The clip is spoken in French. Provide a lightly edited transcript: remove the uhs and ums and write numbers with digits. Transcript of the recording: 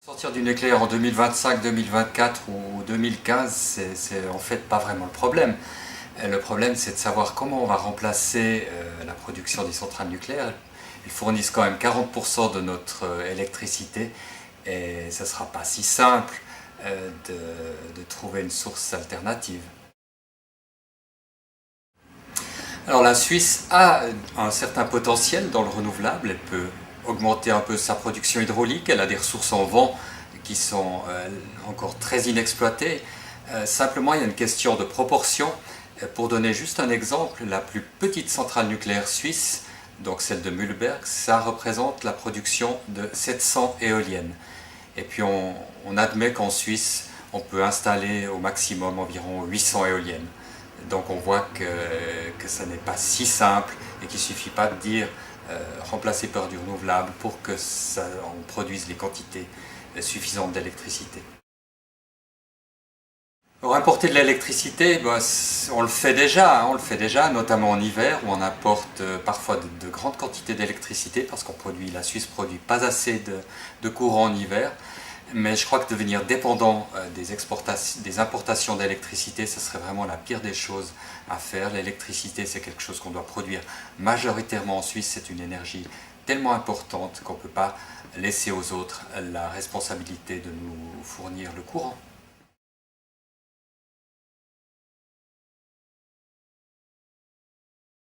Sortir du nucléaire en 2025, 2024 ou 2015, c'est en fait pas vraiment le problème. Le problème, c'est de savoir comment on va remplacer la production des centrales nucléaires. Ils fournissent quand même 40% de notre électricité et ce ne sera pas si simple de trouver une source alternative. Alors la Suisse a un certain potentiel dans le renouvelable, elle peut augmenter un peu sa production hydraulique, elle a des ressources en vent qui sont encore très inexploitées. Simplement, il y a une question de proportion. Pour donner juste un exemple, la plus petite centrale nucléaire suisse, donc celle de Mühlberg, ça représente la production de 700 éoliennes. Et puis on admet qu'en Suisse, on peut installer au maximum environ 800 éoliennes. Donc on voit que ça n'est pas si simple et qu'il ne suffit pas de dire remplacer par du renouvelable pour que on produise les quantités suffisantes d'électricité. Pour importer de l'électricité, on le fait déjà, notamment en hiver où on importe parfois de grandes quantités d'électricité parce la Suisse produit pas assez de courant en hiver. Mais je crois que devenir dépendant des importations d'électricité, ce serait vraiment la pire des choses à faire. L'électricité, c'est quelque chose qu'on doit produire majoritairement en Suisse. C'est une énergie tellement importante qu'on ne peut pas laisser aux autres la responsabilité de nous fournir le courant.